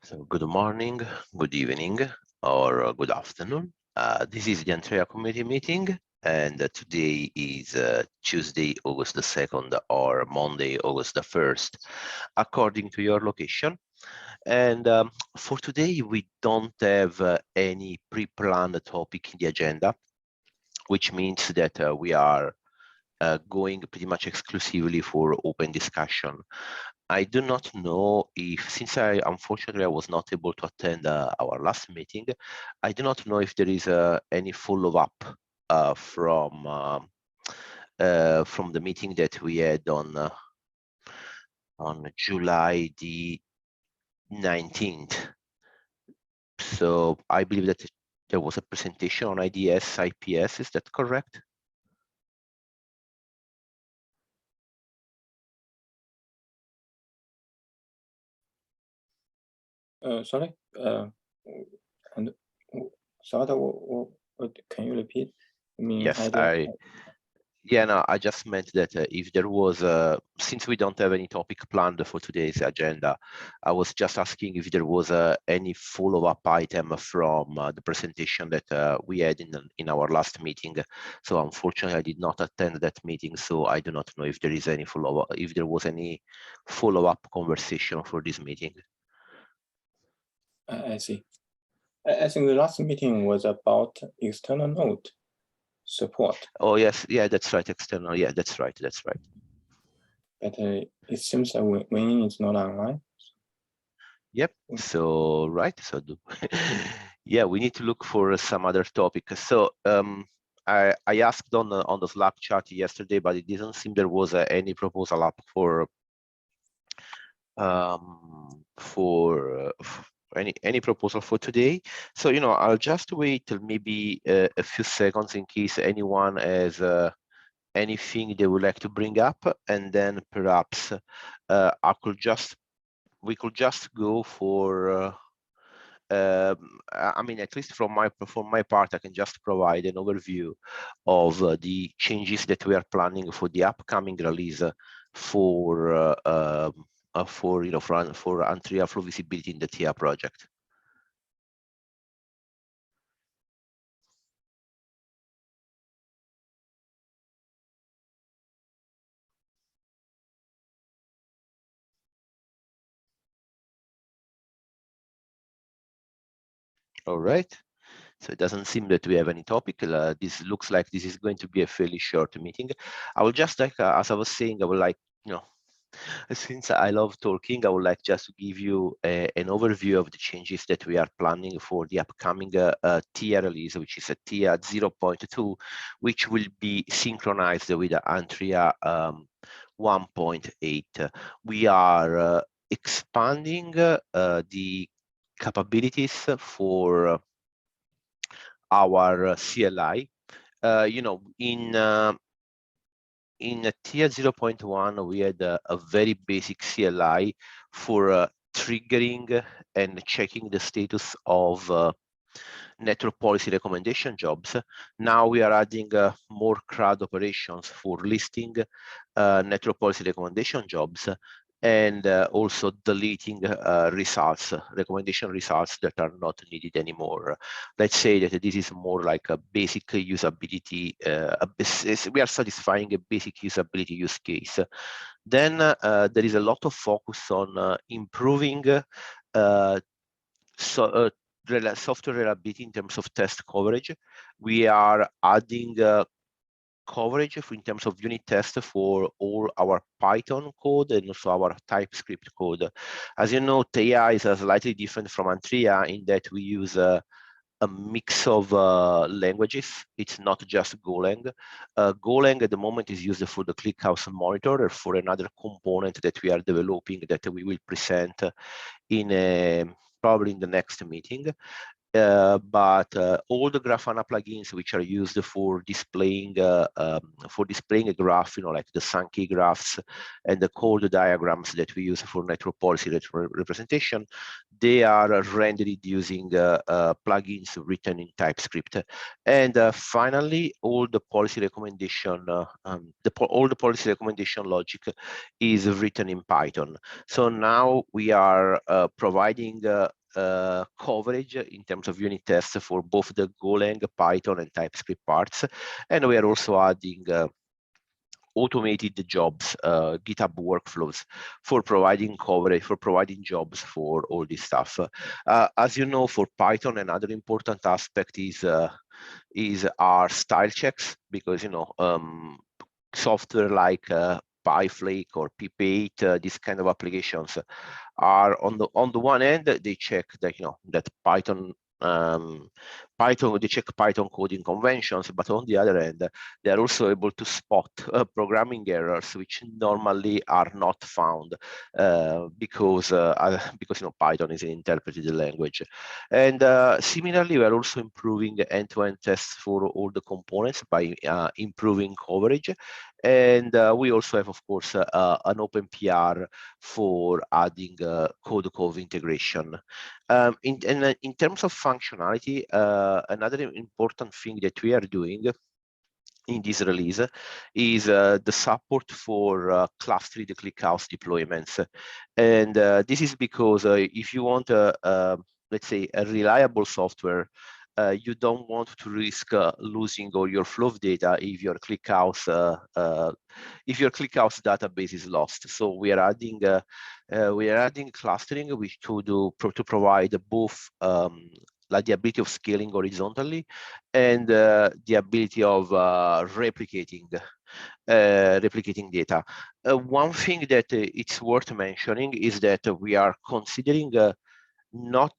So good morning, good evening, or good afternoon. This is the Antrea committee meeting, and today is Tuesday, August the 2nd, or Monday, August the 1st, according to your location. And for today, we don't have any pre-planned topic in the agenda, which means that we are going pretty much exclusively for open discussion. I do not know if, since unfortunately I was not able to attend our last meeting, I do not know if there is any follow-up from the meeting that we had on July the 19th. So I believe that there was a presentation on IDS, IPS, is that correct? Sorry, and Sada, what can you repeat? I mean, Yes, I just meant that if there was, since we don't have any topic planned for today's agenda, I was just asking if there was any follow-up item from the presentation that we had in our last meeting. So unfortunately, I did not attend that meeting, so I do not know if there is any follow-up, if there was any follow-up conversation for this meeting. I see. I think the last meeting was about external node support. Oh yes, yeah, that's right. External, yeah, that's right. But it seems that when it's not online. Yep. So yeah, we need to look for some other topic. So I asked on the Slack chat yesterday, but it didn't seem there was any proposal up for any proposal for today. So I'll just wait till maybe a few seconds in case anyone has anything they would like to bring up, and then perhaps we could just go for. I mean, at least for my part, I can just provide an overview of the changes that we are planning for the upcoming release for Antrea flow visibility in the TIA project. All right. So it doesn't seem that we have any topic. This looks like this is going to be a fairly short meeting. I will just like, as I was saying, I would like, since I love talking, I would like just to give you an overview of the changes that we are planning for the upcoming TIA release, which is a TIA 0.2, which will be synchronized with the Antrea 1.8. We are expanding the capabilities for our CLI. In TIA 0.1, we had a very basic CLI for triggering and checking the status of network policy recommendation jobs. Now we are adding more CRUD operations for listing network policy recommendation jobs, and also deleting recommendation results that are not needed anymore. Let's say that this is more like a basic usability, we are satisfying a basic usability use case. Then there is a lot of focus on improving software reliability in terms of test coverage. We are adding coverage in terms of unit tests for all our Python code and also our TypeScript code. As you know, TIA is slightly different from Antrea in that we use a mix of languages. It's not just Golang. Golang at the moment is used for the ClickHouse monitor or for another component that we are developing that we will present in probably in the next meeting. But all the Grafana plugins which are used for displaying a graph, like the Sankey graphs and the code diagrams that we use for network policy representation, they are rendered using plugins written in TypeScript. And finally, all the policy recommendation, all the policy recommendation logic is written in Python. So now we are providing coverage in terms of unit tests for both the Golang, Python, and TypeScript parts. And we are also adding automated jobs, GitHub workflows for providing coverage, for providing jobs for all this stuff. As you know, for Python, another important aspect is our style checks, because software like PyFlake or Pip8, these kind of applications are on the one end, they check that that they check Python coding conventions, but on the other end, they are also able to spot programming errors which normally are not found because Python is an interpreted language. And similarly, we are also improving end-to-end tests for all the components by improving coverage. And we also have, of course, an open PR for adding code cove integration. In terms of functionality, another important thing that we are doing in this release is the support for clustered ClickHouse deployments. And this is because if you want let's say a reliable software, you don't want to risk losing all your flow of data if your ClickHouse database is lost. So we are adding clustering, which to provide both like the ability of scaling horizontally and the ability of replicating data. One thing that it's worth mentioning is that we are considering not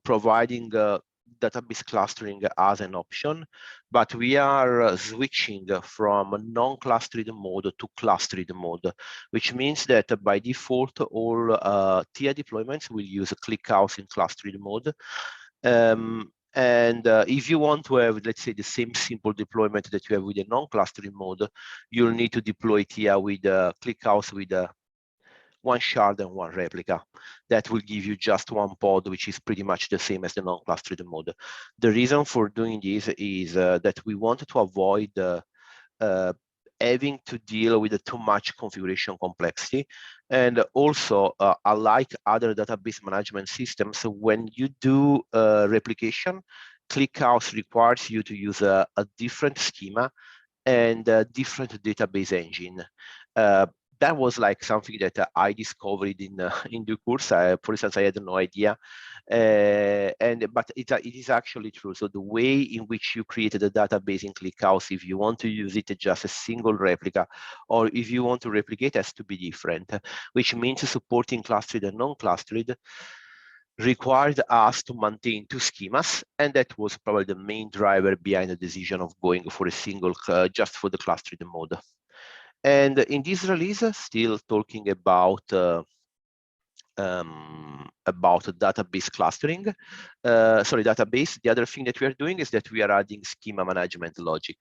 providing database clustering as an option, but we are switching from non-clustered mode to clustered mode, which means that by default, all TIA deployments will use a ClickHouse in clustered mode. And if you want to have, let's say, the same simple deployment that you have with a non-clustering mode, you'll need to deploy TIA with ClickHouse with one shard and one replica. That will give you just one pod, which is pretty much the same as the non-clustered mode. The reason for doing this is that we wanted to avoid having to deal with too much configuration complexity. And also, unlike other database management systems, when you do replication, ClickHouse requires you to use a different schema and a different database engine. That was like something that I discovered in the course. For instance, I had no idea, but it is actually true. So the way in which you created a database in ClickHouse, if you want to use it just a single replica, or if you want to replicate, has to be different, which means supporting clustered and non-clustered required us to maintain two schemas, and that was probably the main driver behind the decision of going for a single, just for the clustered mode. And in this release, still talking about database clustering, database. The other thing that we are doing is that we are adding schema management logic,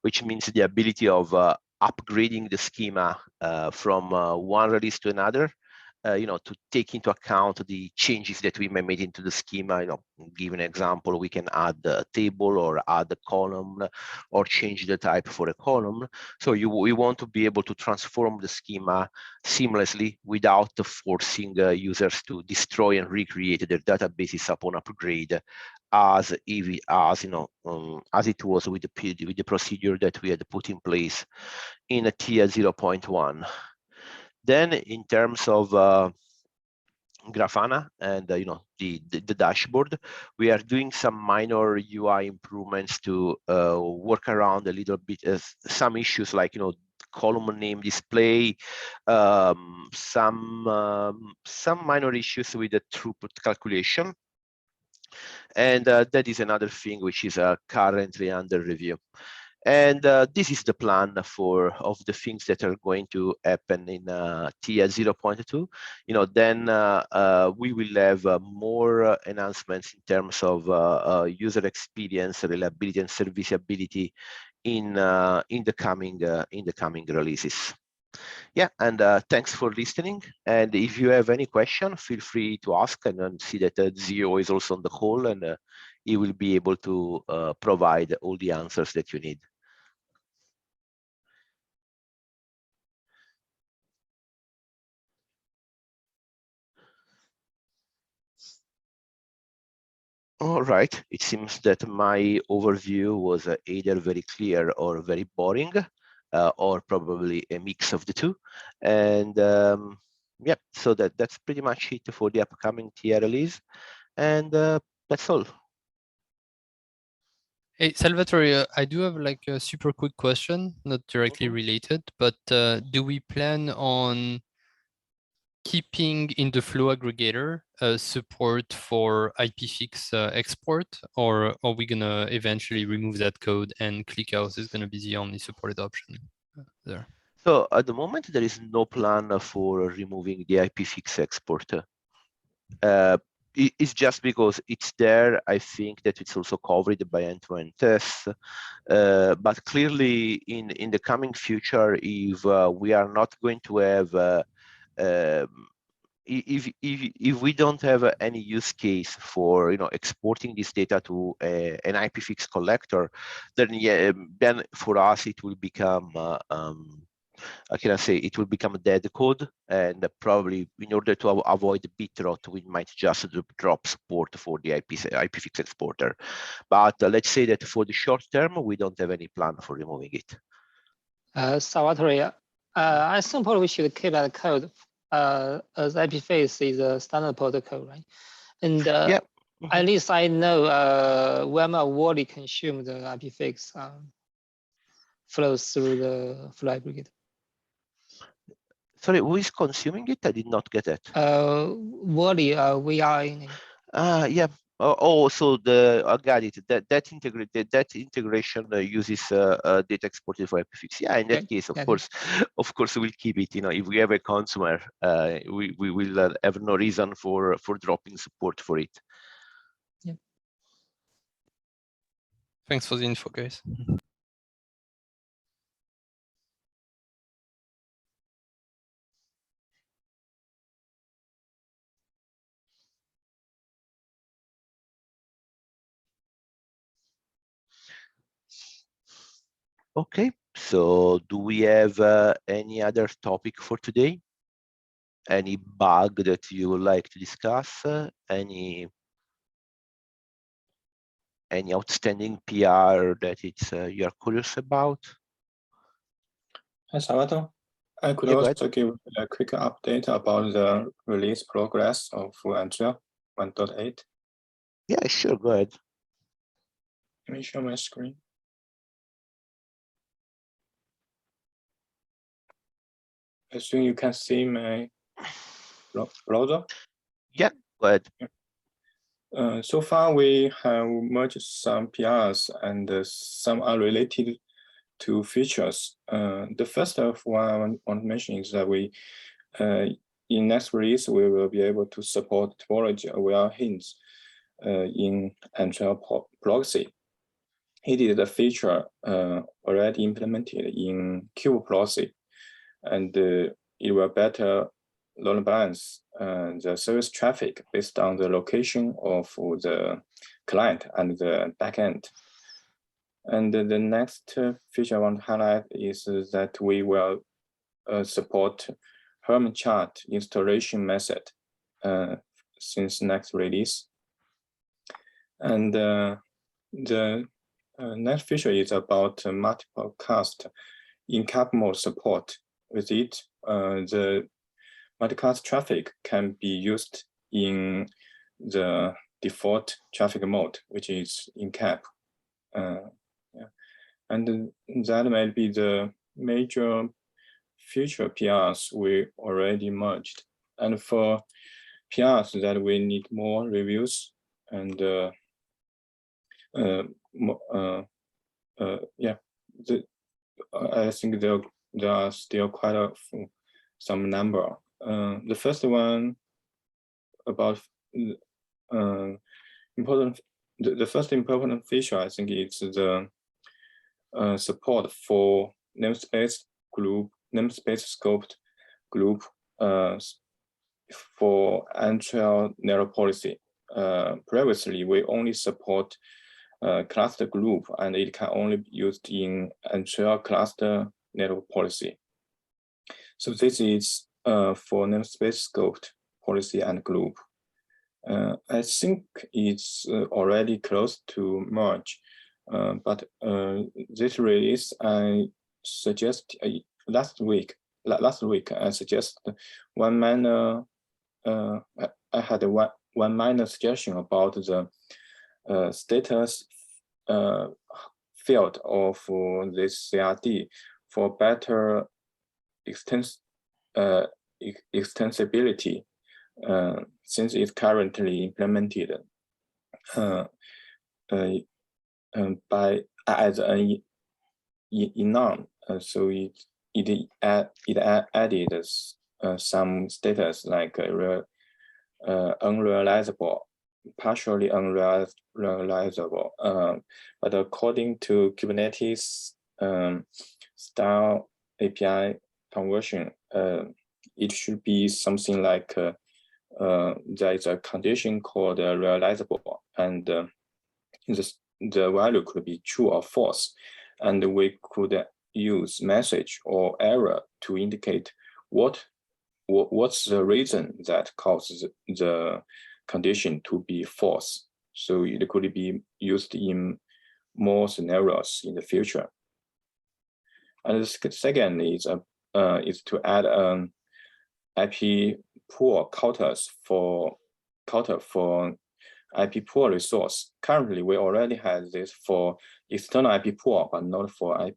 which means the ability of upgrading the schema from one release to another, to take into account the changes that we may make into the schema. Give an example, we can add a table or add a column or change the type for a column. So we want to be able to transform the schema seamlessly without forcing users to destroy and recreate their databases upon upgrade, as it was with the procedure that we had put in place in a TIA 0.1. Then, in terms of Grafana and the dashboard, we are doing some minor UI improvements to work around a little bit some issues like column name display, some minor issues with the throughput calculation, and that is another thing which is currently under review. And this is the plan of the things that are going to happen in TIA 0.2. Then we will have more enhancements in terms of user experience, reliability, and serviceability in the coming releases. Yeah, and thanks for listening. And if you have any question, feel free to ask. And then see that Zio is also on the call, and he will be able to provide all the answers that you need. All right, it seems that my overview was either very clear or very boring, or probably a mix of the two. And yeah, so that's pretty much it for the upcoming TIA release. And that's all. Hey, Salvatore, I do have like a super quick question, not directly related, but do we plan on keeping in the flow aggregator support for IPFix export, or are we gonna eventually remove that code and ClickHouse is gonna be the only supported option there? So at the moment, there is no plan for removing the IPFix export. It's just because it's there. I think that it's also covered by end-to-end tests. But clearly, in the coming future, if we are not going to have if we don't have any use case for exporting this data to an IPFix collector, then yeah, then for us it will become I can say it will become dead code, and probably in order to avoid bit rot, we might just drop support for the IPFix exporter. But let's say that for the short term, we don't have any plan for removing it. Salvatore, I suppose we should keep that code as IPFix is a standard protocol, right? And Yeah. At least I know when a Wally consumes the IPFix flows through the flow aggregator. Sorry, who is consuming it? I did not get that. Wally, we are in. Yeah. So I got it. That integration uses data exported for IPFix. Yeah, in that case, of course, we'll keep it. If we have a consumer, we will have no reason for dropping support for it. Yeah. Thanks for the info, guys. Okay, so do we have any other topic for today? Any bug that you would like to discuss? Any outstanding PR that you're curious about? Hi, Salvatore. I could also give a quick update about the release progress of Antrea 1.8. Yeah, sure, go ahead. Let me show my screen. I assume you can see my browser. Yeah, go ahead. So far, we have merged some PRs and some are related to features. The first of one I want to mention is that we, in next release, we will be able to support topology-aware hints in Antrea proxy. It is a feature already implemented in Cube proxy, and it will better load balance the service traffic based on the location of the client and the backend. And the next feature I want to highlight is that we will support Helm chart installation method since next release. And the next feature is about multiple cast in cap mode support. With it, the multicast traffic can be used in the default traffic mode, which is in cap. Yeah. And that might be the major future PRs we already merged. And for PRs that we need more reviews and yeah, I think there are still quite some number. The first one about the first important feature, I think, is the support for namespace group, namespace scoped group for Antrea narrow policy. Previously, we only support cluster group, and it can only be used in Antrea cluster network policy. So this is for namespace scoped policy and group. I think it's already close to merge, but this release I suggest last week I suggest one minor. I had one minor suggestion about the status field of this CRD for better extensibility, since it's currently implemented by as an enum, so it added some status like unrealizable, partially unrealizable, but according to Kubernetes style API conversion, it should be something like there is a condition called realizable, and the value could be true or false, and we could use message or error to indicate what's the reason that causes the condition to be false. So it could be used in more scenarios in the future. And the second is to add an IP pool counter for IP pool resource. Currently, we already have this for external IP pool, but not for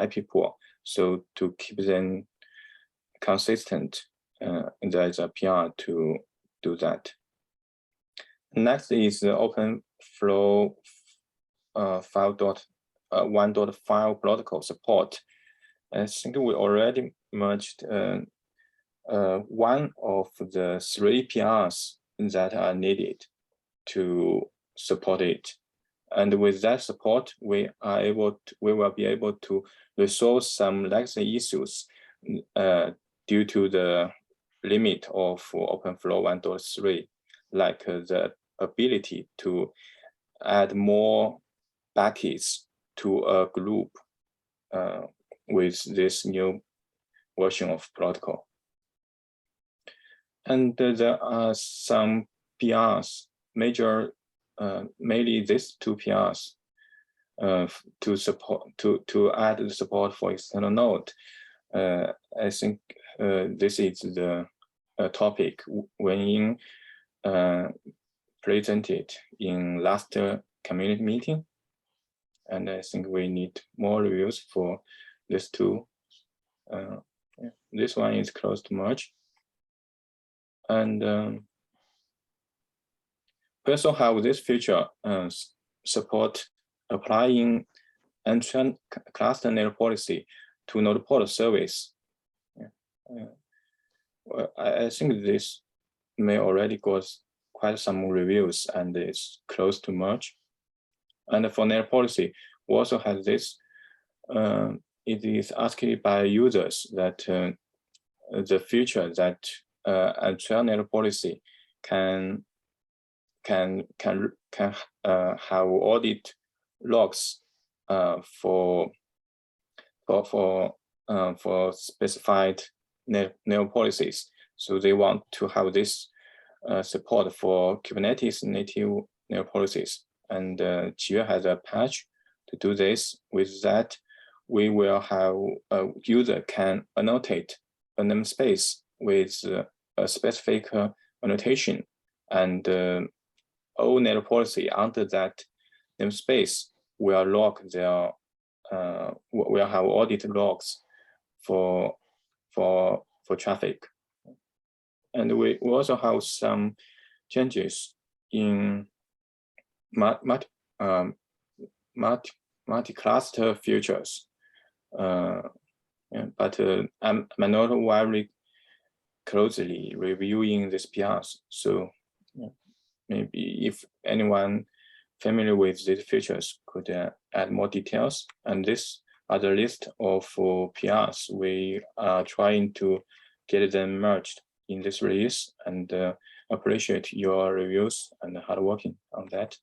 IP pool. So to keep them consistent, there is a PR to do that. Next is the OpenFlow 1.5 protocol support. I think we already merged one of the 3 PRs that are needed to support it. And with that support, we will be able to resolve some legacy issues due to the limit of OpenFlow 1.3, like the ability to add more buckets to a group with this new version of protocol. And there are some PRs, mainly these 2 PRs to add the support for external node. I think this is the topic when presented in last community meeting, and I think we need more reviews for this 2. This one is close to merge, and we also have this feature support applying Antrea cluster node policy to node port service. I think this may already got quite some reviews and it's close to merge. And for node policy, we also have this. It is asked by users that the feature that Antrea node policy can have audit logs for specified node policies. So they want to have this support for Kubernetes native node policies. And Qiyue has a patch to do this. With that, we will have a user can annotate a namespace with a specific annotation, and all node policy under that namespace will log their will have audit logs for traffic. And we also have some changes in multi-cluster features, but I'm not very closely reviewing these PRs. So maybe if anyone familiar with these features could add more details. And this are the list of PRs we are trying to get them merged in this release, and appreciate your reviews and hard working on that.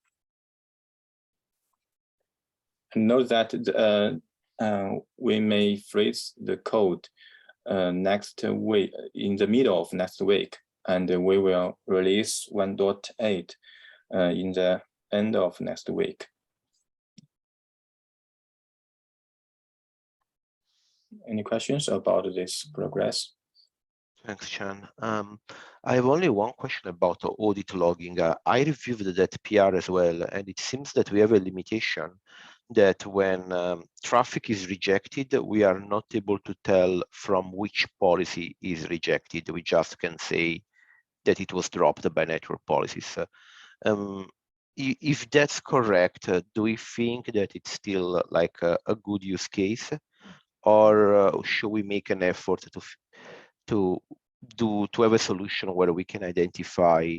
And note that we may freeze the code next week, in the middle of next week, and we will release 1.8 in the end of next week. Any questions about this progress? Thanks, Chan. I have only one question about audit logging. I reviewed that PR as well, and it seems that we have a limitation that when traffic is rejected, we are not able to tell from which policy is rejected. We just can say that it was dropped by network policies. If that's correct, do we think that it's still like a good use case, or should we make an effort to have a solution where we can identify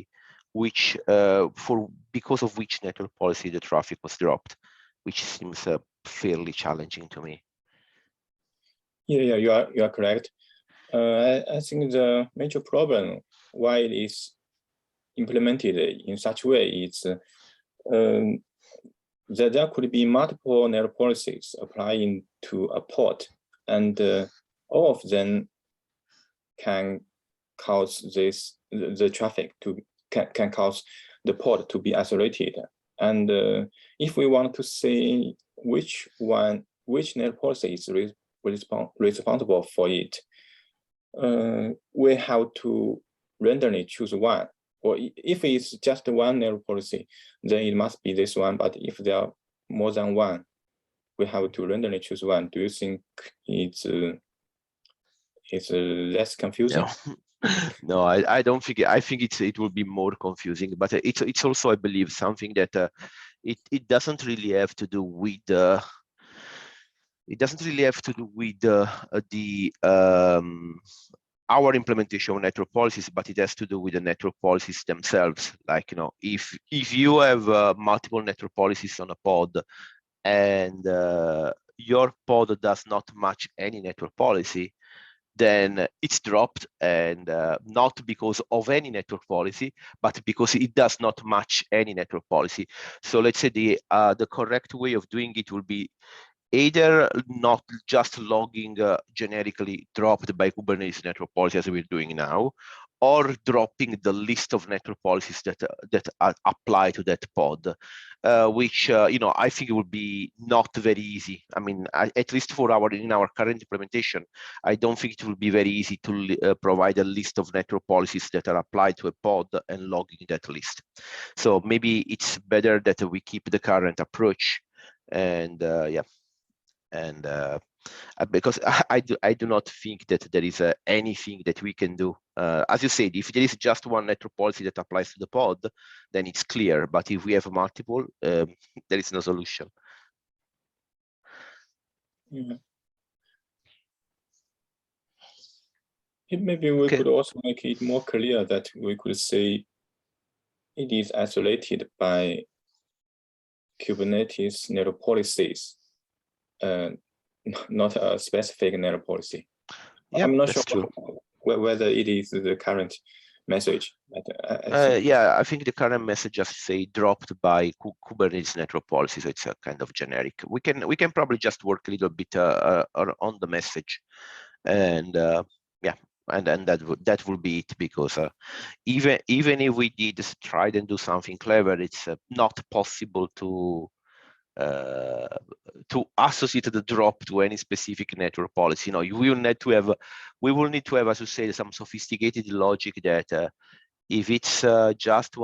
which because of which network policy the traffic was dropped, which seems fairly challenging to me. Yeah, you are correct. I think the major problem why it is implemented in such a way is that there could be multiple network policies applying to a port, and all of them can cause the traffic to can cause the port to be isolated. And if we want to say which network policy is responsible for it, we have to randomly choose one. Or if it's just one network policy, then it must be this one. But if there are more than one, we have to randomly choose one. Do you think it's less confusing? No, I don't think. I think it will be more confusing. But it's also, I believe, something that it doesn't really have to do with our implementation of network policies, but it has to do with the network policies themselves. Like, you know, if you have multiple network policies on a pod, and your pod does not match any network policy, then it's dropped, and not because of any network policy, but because it does not match any network policy. So let's say the correct way of doing it will be either not just logging generically dropped by Kubernetes network policy as we're doing now, or dropping the list of network policies that apply to that pod, which you know, I think it would be not very easy. I mean, at least for in our current implementation, I don't think it will be very easy to provide a list of network policies that are applied to a pod and logging that list. So maybe it's better that we keep the current approach, and yeah. And because I do not think that there is anything that we can do. As you said, if there is just one network policy that applies to the pod, then it's clear. But if we have multiple, there is no solution. Yeah. Maybe we could also make it more clear that we could say it is isolated by Kubernetes network policies, not a specific network policy. Yeah, I'm not sure whether it is the current message. Yeah, I think the current message just say dropped by Kubernetes network policy, so it's a kind of generic. We can probably just work a little bit on the message, and yeah, and that will be it, because even if we did try and do something clever, it's not possible to associate the drop to any specific network policy. You know, we will need to have, as you say, some sophisticated logic that if it's just one